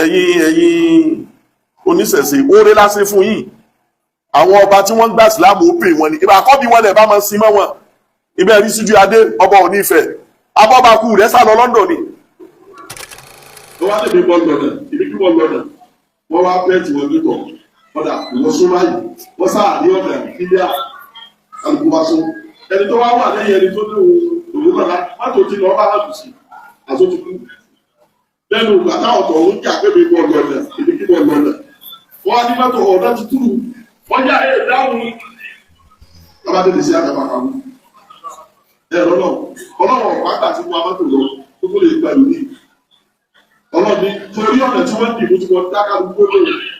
ẹ̀yin oníṣẹ̀ṣe oore lásán fún yín àwọn ọba tí wọ́n gbà sílámù ó pè wọn ni ìbá àkọ́bí wọn lẹ̀ bá máa sin mọ́ wọn ibẹ̀ rí síjú adé ọba ò ní ìfẹ́ abọ́bakú rẹ̀ sá lọ London ni. wọ́n wá tẹ̀lé bọ́ọ̀lù lọ́nà ibi kí wọ́n lọ́nà wọ́n wá pẹ́ẹ́tì wọn tó tọ̀ ọ̀dà ìwọ súnmọ́ yìí wọ́n sáà ní ọ̀dà kílíà alùpùpù bá sún ẹni tó wá wà lẹ́yìn ẹni tó ní òun náà mọ́tò tí lọ́ọ́ bá hàbù sí àtúntò lẹ́nu àtàwọn tó ń jà pé mi bọ́ọ̀lù lọ́nà ibi kí wọ́n lọ́nà wọ́n á ní mọ́tò ọ̀dà tuntun wọ́n yá ẹ̀ dáhùn lọ́ba tẹ̀lé sí àgbàkà mú ẹ̀rọ náà ọlọ́wọ́ pàtàkì tí wọ́n á mọ́tò lọ tó tó lè gbà lónìí ọlọ́ni torí ọ̀nà tí wọ́n dìbò tí wọ́n dáká gbogbo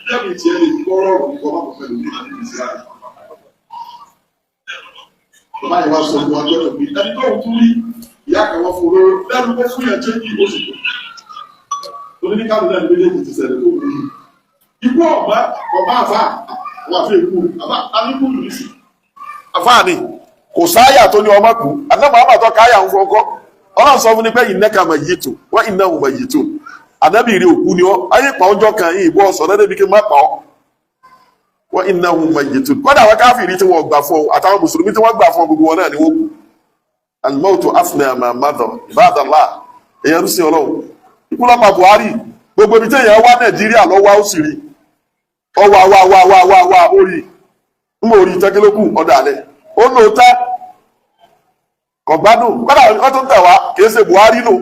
lẹ́mìí tí ẹ lè kọ́ rọrùn nǹkan bá pẹ̀lú ní àdébí sí àná. bàbá yẹn wá sọ fún ọjọ́ ìgbé ẹni tó ń tún rí ìyá kan wọ́n fún olóró lẹ́nu kó fún yẹn chéjì oṣù tó oníkàlù lẹ́nu méjèèjì ti ṣẹlẹ̀ tó wù yìí. ikú ọ̀gbá àfà wà fún èkú àbá aníkú lù sí. àfáàní kò sáyà tó ní ọmọ kù àtàwọn àbàtọ káyà ń fọkọ Ọlọ́run sọ fún ní pé ìnẹka mà yìí tó wọn ìnáwó mà yìí tó ànábì rí òkú ni ọ ayé pa ọjọ́ kan yìí bọ sọ lẹdẹbi kí n má pa ọ wọn ìnáwó mà yìí tó kódà wọn káfíìrì tí wọn gbà fún ọ àtàwọn mùsùlùmí tí wọn gbà fún ọ gbogbo wọn náà ni wọn kú alimọtò afúnẹ àmàmàdọ ìbádàlá èyàn rúsìn Ọlọ́run ikú lọpàá Buhari gbogbo ibi tí èèyàn wá Nàìjíríà lọ wá ó sì rí ọwà orí ń mọ orí tẹkẹlẹkù ọdọ alẹ ó lóòótọ́ kọ̀gbádùn kọ́dà wọ́n tó ń tẹ̀ wá kìí ṣe Buhari nù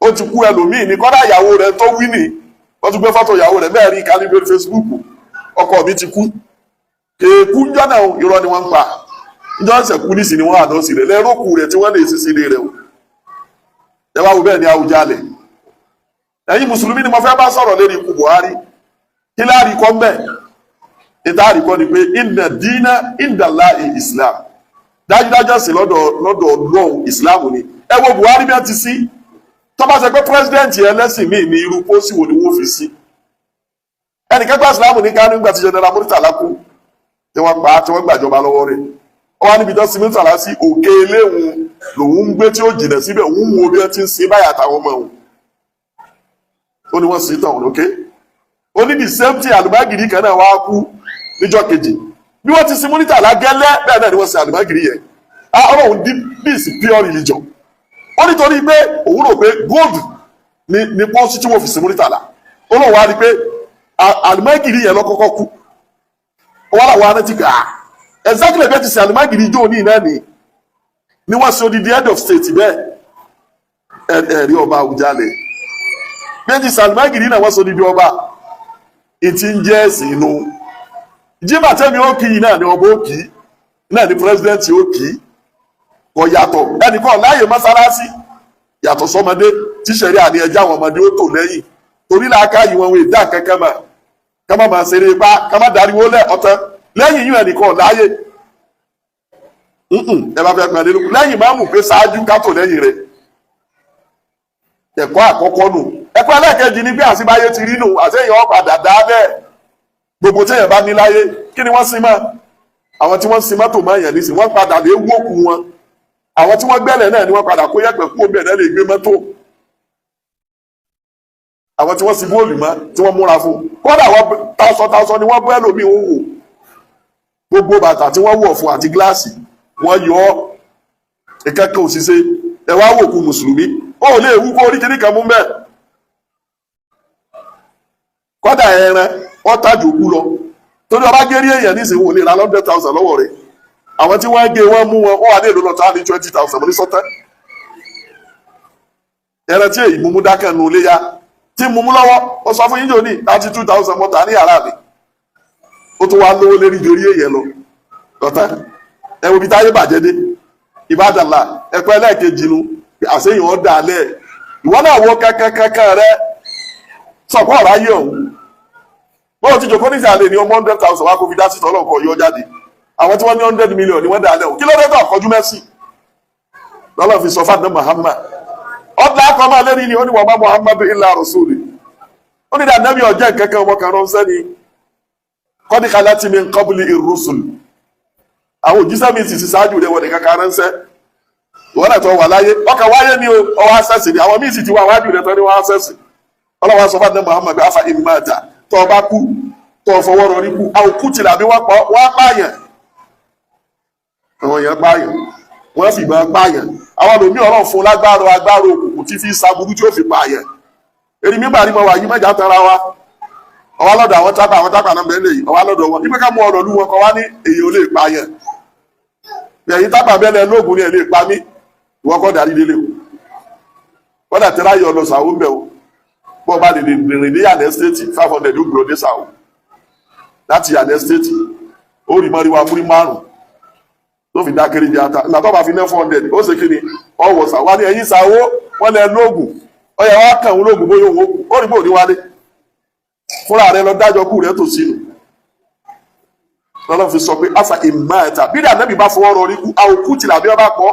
ó ti kú ẹlòmíì ní kọ́dà ìyàwó rẹ̀ tó wí nì wọ́n tún gbé fọ́tò ìyàwó rẹ̀ bẹ́ẹ̀ rí ìkànnì lórí Facebook ọkọ mi ti kú kéèkú jọ́nà irọ́ ni wọ́n ń pa ìjọ́ ń sẹ̀kú nísì ni wọ́n àdán sí rẹ̀ lẹ́rọ̀kù rẹ̀ tí wọ́n lè sí sílé rẹ̀ o ẹ wá wo bẹ́ẹ̀ ni Awùjalẹ̀ ẹ̀yin mùsùlùmí ni mo fẹ́ bá sọ̀rọ̀ lórí ikú Buhari kí láàrí kọ́ mbẹ́ ìtaàrí kọ́ ni pé inna dina indallahi Islam dájúdájú sí lọ́dọ̀ Ọlọ́run Islam ni ẹ wo Buhari bí wọ́n ti sí tó bá ṣe pé pírẹsidẹ́ǹtì ẹlẹ́sìn míì ní irú pósí wo ni wọ́n fi sí ẹnìkẹ́gbà Islam ní Kánò nígbà tí General Mortality kú tí wọ́n pa tí wọ́n gbàjọba lọ́wọ́ rẹ̀ wọ́n wá níbi tó sin Mortality sí òkè eléhùn lòun ń gbé tí ó jìnà síbẹ̀ òun wo bí wọ́n ti ń sin báyà àtàwọn ọmọ òun ó ní wọ́n sì tàn òun ó ní the same thing àlùmágìrì kan náà wá kú níjọ́ kejì bí wọ́n ti sin Mortality lágẹ́lẹ́ bẹ́ẹ̀ náà ni wọ́n sin àlùmágìrì yẹn Ọlọ́run dín peace pure religion ó nítorí pé òun rò pé gold ní pọ́ńsì tí wọ́n fi sin Mortality Ọlọ́run wá rí pé àlùmágìrì yẹn lọ́kọ́kọ́ kú wọ́n làwọn aná ti gbà á exactly bẹ́ẹ̀ ti sin àlùmágìrì jó ní iná ni wọ́n sin odidi head of state bẹ́ẹ̀ ẹ̀rí ọba Awùjalẹ̀ bẹ́ẹ̀ ti sin àlùmágìrì náà wọ́n sin odidi ọba ìtì ń jẹ́ ẹ̀sìn inú jimá tẹ́mi ó kì í náà ni ọba ó kì í náà ni pírẹsidẹ́ǹtì ó kì í kò yàtọ̀ ẹnìkan láàyè mọ́sálásí yàtọ̀ sọmọdé tíṣẹ̀rí àní ẹja àwọn ọmọdé ó tò lẹ́yìn torí làákà yìí wọn wò dá kankan mà ká má máa ṣeré ipá ká má dariwo lẹ ọ̀tán lẹ́yìn yìí ẹnìkan láàyè ẹ bá fẹ́ pẹ́ nínú lẹ́yìn máa mú pé ṣáájú ká tò lẹ́yìn rẹ̀ ẹ̀kọ́ àkọ́kọ́ nù ẹ̀kọ́ ẹlẹ́ẹ̀kejì ni bí àṣìbáyé ti rí nù àṣeyàn ọ̀padà dá bẹ́ẹ̀ gbogbo téèyàn bá ní láyé kí ni wọ́n sin mọ́ àwọn tí wọ́n sin mọ́tò máa yàn nísìn wọ́n padà lè wókù wọn àwọn tí wọ́n gbẹ́lẹ̀ náà ni wọ́n padà kó yẹ̀pẹ̀ kú omi ẹ̀ náà lè gbé mọ́tò àwọn tí wọ́n sin bóòlù mọ́ tí wọ́n múra fún kódà wọ́n táṣọ ni wọ́n bọ́ ẹlòmíì ń wò gbogbo bàtà tí wọ́n wọ̀ fún àti gíláàsì wọ́n yọ ìkẹ́kẹ́ òṣìṣẹ́ ẹ wá wòkú mùsùlùmí ó lè wú kó orí kìnnìkan mú bẹ́ẹ̀ kódà ẹran wọ́n tájò kú lọ torí ọba gẹ́rí èèyàn nísìnyí wò lè ra 100,000 lọ́wọ́ rẹ̀ àwọn tí wọ́n gé wọ́n mú wọn ó wà ní èlò lọ́tà ní 20,000 mo ní sọ́tẹ́ ẹran tí èyí mumu dákẹ́ nu léyà tí mumu lọ́wọ́ ó sọ fún yíyó ní 32,000 mọ́ta ní yàrá mi ó tún wá lówó lérí gẹ́rí èèyàn lọ lọ́tà ẹ wo bí táyé bàjẹ́ dé ìbádàlà ẹ̀pẹ́ ẹlẹ́ẹ̀kejì nu àṣeyàn ọ̀dà alẹ́ ìwọ náà wọ kankan rẹ sọ̀kọ́ ọ̀rọ̀ ayé ọ̀hún bọ́ọ̀ tí jòkó níta lè ní ọmọ 100,000 wá kó fi dá sí tọ́lọ́kọ̀ yọ jáde àwọn tí wọ́n ní 100 million ni wọ́n dá alẹ́ o kí ló dé tó àkọjú mẹ́sì lọ́lọ́ fi sọ fáàdé Muhammad ọ̀dà akọ́mọ lẹ́ni ni ó ní wọ́n bá Muhammadu illa rasuli ó ní dà nẹ́bí ọjọ́ ìkẹ́kẹ́ ọmọ kan ránṣẹ́ ni qad khalat min qabli ir-rusul àwọn òjíṣẹ́ mi sì ti ṣáájú rẹ̀ wọ́n ní kankan ránṣẹ́ ìwọ́n náà tó wà láyé ọkà wáyé ni ọwọ́ àṣẹ́sì ni àwọn míì sì ti wà wájú rẹ̀ tó ní wọ́n àṣẹ́sì ọlọ́wọ́ sọ fún àdé Muhammad afa imata tó ọba kú tó fọwọ́ rọrí kú àwọn kú tìlà bí wọ́n pààyàn àwọn èèyàn pààyàn wọ́n fi ìbọn pààyàn àwọn olùmí ọ̀rọ̀ fún lágbára òkùnkùn tí fi saburú tí ó fi pààyàn èrì mímbà ní mo wà yí mẹ́jà tara wa ọwá lọ́dọ̀ àwọn tápà náà bẹ́ẹ̀ lèyìn ọwá lọ́dọ̀ wọn nígbà ká mú ọ̀rọ̀ lú wọn kọ wá ní èyí ò lè pààyàn ẹ̀yìn tápà bẹ́ẹ̀ lóògùn ní ẹ̀ lè pa mí ìwọ́n kọ́ darí délé o kọ́dà tẹ́lá yọ lọ sàwó ń bẹ̀ o bọ́ bá lè rìn ní yànẹ́ stéètì 500 ó gbòó dé sàwó láti yànẹ́ stéètì ó rí mọ́ríwá múrí márùn tó fi dákẹ́rẹ́ di ata ìgbà tó bá fi ná 400 ó ṣe kí ni ọwọ́ sàwó ní ẹ̀yìn sàwó wọ́n lẹ lóògùn ọyẹ wá kàn ń lóògùn bóyá òun ó rí bò ní wálé fúnra rẹ lọ dájọ́ kú rẹ tó sínú lọ́lọ́ fi sọ pé afa ìmáàtà bí dànẹ́bí bá fọwọ́ rọ rí kú àwòkú tìlà bí wọ́n bá kọ́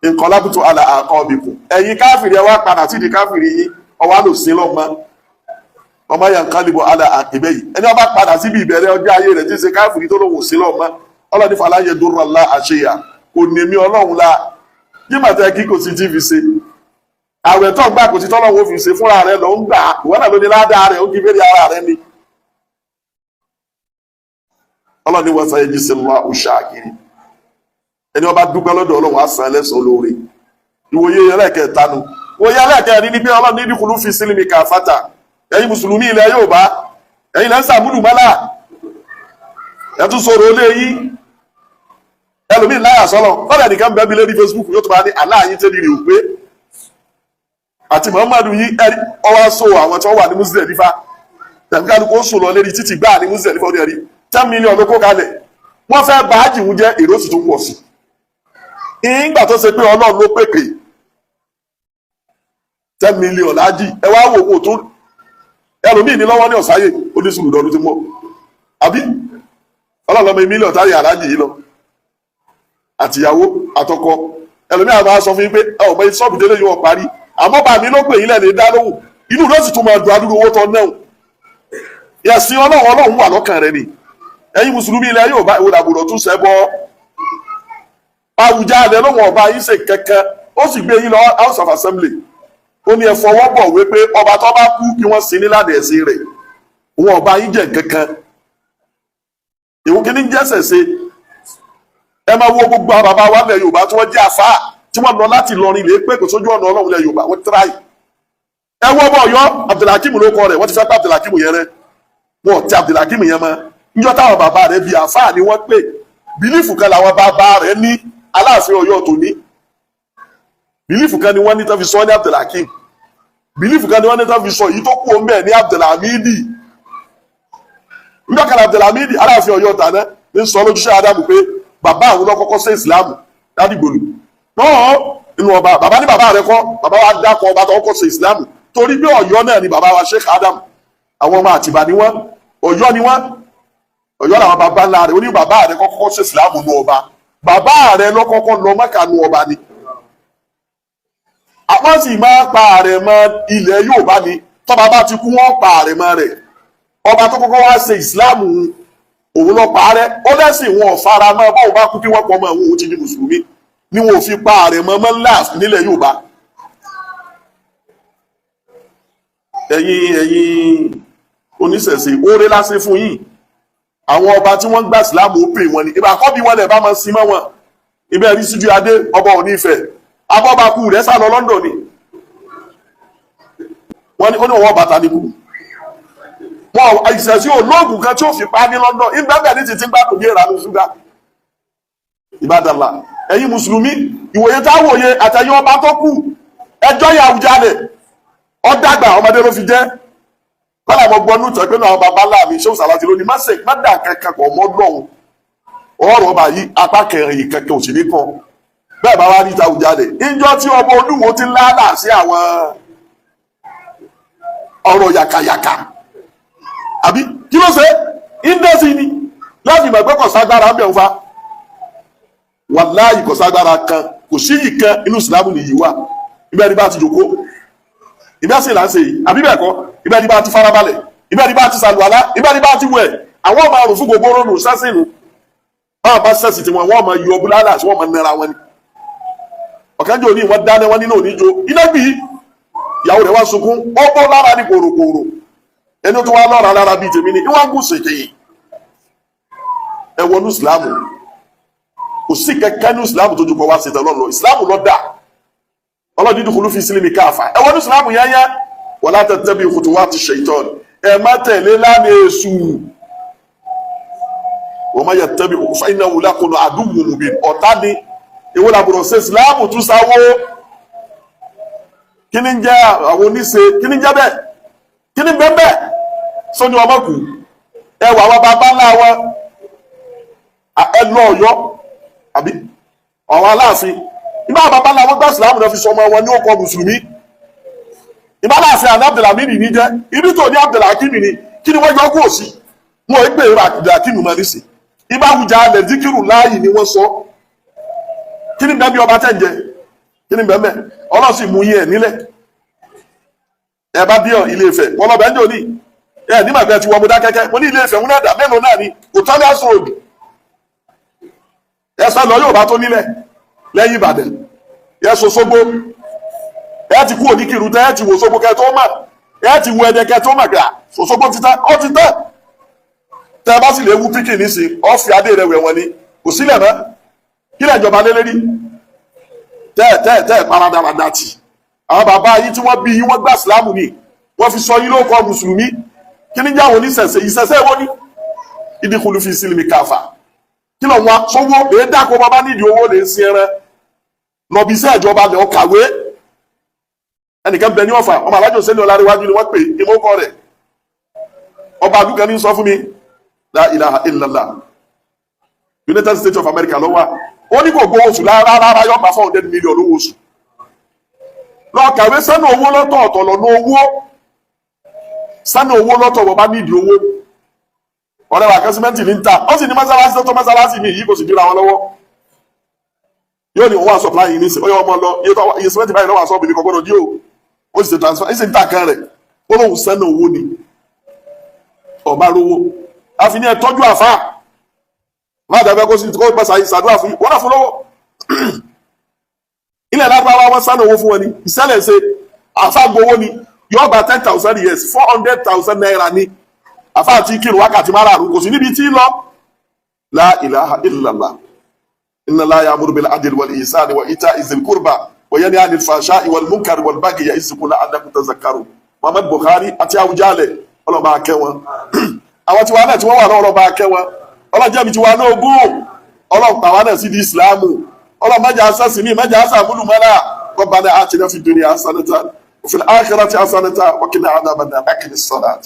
nǹkan lábùtò àlà àkọ́bìkù ẹ̀yin káfìrí ẹ wá padà sí di káfìrí yín ọwá lò sí lọ́mọ ọmọ yẹn nǹkan lè bọ àlà àkèbẹ́ yìí ẹni wọ́n bá padà síbi ìbẹ̀rẹ̀ ọjọ́ ayé rẹ̀ tí ń ṣe káfìrí tó lòun sí lọ́mọ ọlọ́ni fàlàyé dúró ńlá àṣeyà kò ní mi ọlọ́run la yí màtẹ́ kí kò sí tí fi ṣe àwẹ̀ tó gbà kò sí tọ́lọ́wọ́ fi ṣe fúnra rẹ̀ lọ ń gbà ìwọ́n náà ló ní ládàá rẹ̀ ó kí bẹ́ẹ̀ ara rẹ̀ ni ọlọ́ni wọ́n sọ ẹjí sí lọ́wọ́ òṣàkiri ẹni wọ́n bá dúpẹ́ lọ́dọ̀ ọlọ́run á san ẹlẹ́sàn olóore ìwòye ẹlẹ́kẹ̀ẹ́ta nu ìwòye ẹlẹ́kẹ̀ẹ́rin ní bí ọlọ́run ní ìdíkùlù fi sílímì kàfátà ẹ̀yin mùsùlùmí ilẹ̀ Yorùbá ẹ̀yin lẹ́ ń sàmúlù mọ́lá ẹ̀ tún sọ̀rọ̀ olé yín ẹlòmíì láyà sọ́lọ̀ kọ́dà nìkan bẹ́ẹ̀ bí lórí Facebook yóò tó bá ní aláàyín tẹ́lẹ̀ rè pé àti Muhammadu yí ẹ̀rí ọwọ́ so àwọn tí wọ́n wà ní Muslim nífa tẹ̀míkàlù kó sùn lọ lérí títì gbáà ní Muslim nífa ó ní ẹ̀rí 10 million ló kó kalẹ̀ wọ́n fẹ́ bá ájì ń jẹ́ èrò sì tó ń pọ̀ sí ìgbà tó ṣe pé Ọlọ́run ló pèpè 10 million lájì ẹ wá wò kó tó ẹlòmíì ní lọ́wọ́ ní ọ̀sáyè ó ní sùúrù lọ́dún tí mọ́ àbí Ọlọ́run lọ́mọ mílíọ̀n táyà alájì yìí lọ àtìyàwó àtọkọ ẹlòmíì àbá sọ fún yín pé ọmọ ìsọ́ọ̀bù délé yóò parí àmọ́ bá mi ló pè yín lẹ́nu dá lóhùn inú ló sì tún máa dùn adúrú owó tọ́ náà yẹ̀sìn Ọlọ́run wà lọ́kàn rẹ ni ẹ̀yin mùsùlùmí ilẹ̀ Yorùbá ìwòdà àbùrọ̀ tún ṣẹ́ bọ́ Awujale lóhùn ọba yín ṣe kankan ó sì gbé yín lọ House of Assembly ó ní ẹ fọwọ́ bọ̀ wípé ọba tó bá kú kí wọ́n sin nílànà ẹ̀sìn rẹ̀ òun ọba yín jẹ́ kankan ìwọ kí ní jẹ́sẹ̀ ṣe ẹ máa wo gbogbo àwọn bàbá wa ilẹ̀ Yorùbá tí wọ́n jẹ́ àfáà tí wọ́n lọ láti lọrin lè pé kò sójú ọ̀nà Ọlọ́run ilẹ̀ Yorùbá wọ́n tíráì ẹ wọ́ bọ̀ Ọ̀yọ́ Abdulhakeem ló kọ rẹ̀ wọ́n ti fẹ́ pa Abdulhakeem yẹn rẹ wọ́n ti Abdulhakeem yẹn mọ́ níjọ́ táwọn bàbá rẹ̀ bíi àfáà ni wọ́n pè bílífù kan làwọn bàbá rẹ̀ ní Aláàfin Ọ̀yọ́ tó ní bílífù kan ni wọ́n ní tó fi sọ ní Abdulhakeem bílífù kan ni wọ́n ní tó fi sọ èyí tó kú òun bẹ́ẹ̀ ní Abdulhamidi níjọ́ kan Abdulhamidi Aláàfin Ọ̀yọ́ tàná ní sọ lójúṣe Ádámù pé bàbá àwọn lọ́kọ́kọ́ sí ìsìlámù ládìgbòlù náà inú ọba bàbá ní bàbá rẹ̀ kọ́ bàbá wa dákọ̀ ọba tó kọ́ sí ìsìlámù torí bí Ọ̀yọ́ náà ni bàbá wa Sheikh Adam àwọn ọmọ Àtìbà ni wọ́n Ọ̀yọ́ ni wọ́n Ọ̀yọ́ làwọn bàbá ńlá rẹ̀ ó ní bàbá rẹ̀ kọ́kọ́ sí ìsìlámù nù ọba bàbá rẹ̀ lọ́kọ́kọ́ lọ Mẹ́kà nù ọba ni àwọn sì máa pa ààrẹ mọ́ ilẹ̀ Yorùbá ni tọ́ba bá ti kú wọ́n pa ààrẹ mọ́ rẹ̀ ọba tó kọ́kọ́ wá ṣe ìsìlámù òun lọ parẹ́ ó lẹ́sìn wọn ò fara mọ́ báwo bá kú kí wọ́n pọ̀ mọ́ àwọn òun ti di mùsùlùmí ni wọn ò fi pa ààrẹ mọ́ mọ́lá nílẹ̀ Yorùbá ẹ̀yin oníṣẹ̀ṣe oore lásán fún yín àwọn ọba tí wọ́n gbà sílámù ó pè wọn ni ìbá kọ́ bí wọ́n lẹ̀ bá máa sin mọ́ wọn ibẹ̀ rí síjú adé ọba Ọọ̀ni Ifẹ̀ abọ́bakú rẹ̀ sá lọ London ni wọ́n ní ó ní ọwọ́ bàtà ní kú wọn ìṣẹ̀sí olóògùn kan tí ó fi pa ní London ìgbẹ́bẹ̀ ní títí gbádùn ní ìrànú ṣúgà ìbádàlá ẹ̀yin mùsùlùmí ìwòye táwòye àtẹ̀yìn ọba tó kù ẹjọ́ yà Awujale ọ̀dàgbà ọmọdé ló fi jẹ́ kọ́lá mọ́ gbọ́nú tẹ̀ pé náà bàbá láàmì ṣé Salaty lónìí má dà kankan pọ̀ mọ́ lọ́hùn ọ̀rọ̀ ọba yìí apá kẹrin kankan òsì ní kan bẹ́ẹ̀ bá wá rí Awujale ìjọ tí ọmọ Olúwo ti lálà sí àwọn ọ̀rọ̀ yàkàyàkà àbí kí ló ṣe indẹ́sì ni láti mọ̀ pé kò ságbára ń bẹ̀ ń fa wàláhì kò ságbára kan kò sí ìkan inú ìsìlámù nìyí wà ibẹ̀ ni bá ti jòkó ibẹ̀ sì là ń ṣe yìí àbí bẹ́ẹ̀ kọ́ ibẹ̀ ni bá ti farabalẹ̀ ibẹ̀ ni bá ti sàlùwàlá ibẹ̀ ni bá ti wẹ̀ àwọn ọmọ àrùn fún gbogbo rónù sẹ́sìnù báwọn bá sẹ́sì tí wọ́n máa yọ búlálà tí wọ́n máa nẹ́ra wọn ni ọ̀kánjọ́ òní wọ́n dáná wọn nínú òníjó iná gbì ìyàwó rẹ̀ wá sunkún ó bọ́ lára ní kòròkòrò ẹni tó wá lọ́ra lára bíi tèmi ni ìwọ́n gùn ṣèké ẹ wọnú ìsìlámù kò sí kẹ̀kẹ́ ní ìsìlámù tó ju kọ wá ṣètò ọlọ́run ìsìlámù ló dá ọlọ́run dídùn kúlú fi sílẹ̀ mi káàfà ẹ wọnú ìsìlámù yányá wala tattabi'u khutuwati shaytan ẹ má tẹ̀lé lánà èṣù wa man yattabi' fa innahu lakum aduwwun mubin ọ̀tá ni èwo làbùrọ̀ ṣe ìsìlámù tún sáwó kí ni ń jẹ́ àwọn oníṣe kí ni ń jẹ́ bẹ́ẹ̀ kí ni bẹ́ẹ̀ bẹ́ẹ̀ sóní ọmọ kù ẹ wà wá bàbá ńlá wọn ẹ lọ Ọ̀yọ́ àbí àwọn Aláàfin ìbá bàbá ńlá wọn gbà ìsìlámù náà fi sọ ọmọ wọn ní ọkọ mùsùlùmí ìbá Aláàfin àná Abdulhamid ní jẹ ibi tó ní Abdulhakim ni kí ni wọ́n yọ kó sí wọn ò gbé Abdulhakim mọ́ ní sí ìbá Awujale Zikiru láàyè ni wọ́n sọ kí ni bẹ́ẹ̀ bí ọba tẹ̀ ń jẹ kí ni bẹ́ẹ̀ bẹ́ẹ̀ ọlọ́sìn mú yín ẹ̀ nílẹ̀ ẹ bá díọ̀ Ilé Ifẹ̀ wọn lọ bẹ́ẹ̀ ń jò ní ẹ ní màgbẹ́ ti wọ́n mú dákẹ́kẹ́ mo ní Ilé Ifẹ̀ ń náà dà mélòó náà ni kò tán ní àṣọ òdì ẹ sọ lọ yóò bá tó nílẹ̀ lẹ́yìn Ìbàdàn ẹ sọ Sógbó ẹ ti kú òní kiri tẹ ẹ ti wò Sógbó kẹ tó mọ̀ ẹ ti wo Ẹdẹ kẹ tó mọ̀ gbà Sógbó ti tán ó ti tán tẹ bá sì lè wú píkì nísìn ọ̀fì adé rẹ wẹ̀ wọ́n ni kò sílẹ̀ mọ́ kílẹ̀ ìjọba lélẹ́rí tẹ́ paradàradà tì àwọn bàbá yìí tí wọ́n bí yín wọ́n gbà sílámù ni wọ́n fi sọ yín lóko mùsùlùmí kí ní jáwọ́ oníṣẹ̀ṣẹ̀ ìṣẹ̀ṣẹ̀ wọ́n ní ìdíkùlù fi sílùmí káfà kí lọ wọn sọwọ́ èé dàkọ bàbá nídìí owó lè sin ẹran lọ́bí iṣẹ́ ìjọba lè ọkàwé ẹnìkan bẹ ní Ọ̀fà ọmọ alájọ sẹ́ni ọ̀làríwájú ni wọ́n pè ìmọ̀kọ rẹ̀ ọba àdúgbò ní sọ fún mi la ilaha illallah United States of America ló wà ó ní kò gbowó oṣù rárá yọ pa 400 million owó oṣù lọ kàwé sẹ́nu owó lọ́tọ̀ ọ̀tọ̀ lọ́nà owó sẹ́nu owó lọ́tọ̀ wọ́n bá nídìí owó ọ̀rẹ́ wa kẹ́símẹ́ǹtì ní ń ta ó sì ní mọ́sálásí tó mọ́sálásí mi yìí kò sì dira wọn lọ́wọ́ yóò ní òun wà supply yìí nísìn ó yọ ọmọ lọ iye sẹ́mẹ́ǹtì báyìí lọ́wọ́ àṣọ́bìnrin kò gbọ́dọ̀ dí o ó sì ṣe transfer ó sì ń ta kan rẹ̀ ó lóun sẹ́nu owó ni ọba rówó àfi ní ẹ tọ́jú àfà má dàbẹ́ kó sì kó pẹ́sà ìsàdúrà fún wọn náà fún lọ́wọ́ ilẹ̀ lágbára wọn sánà owó fún wọn ni ìṣẹ̀lẹ̀ ṣe àfàgbowó ni yóò gba 10,000 years 400,000 naira ni àfà àti kírun wákàtí márààrún kò sí níbi tí lọ la ilaha illallah inna Allaha ya'muru bil adli wal ihsani wa ita'i zil qurba wa yanha 'anil fahsha'i wal munkari wal bagyi ya'izukum la'allakum tadhakkarun Muhammad Buhari àti Awujale ọlọ́ba akẹ́ wọn àwọn tí wọ́n náà tí wọ́n wà náà ọlọ́ba akẹ́ wọn ọlọ́jẹ́ mi ti wà náà ogún ọlọ́pàá wa náà sí di ìsìláàmù ọlọ́mọdé asásí mi mẹ́jẹ asàmúlù mọ́lá Rabbana atina fid dunya hasanatan wa fil akhirati hasanatan wa qina adhaban nar.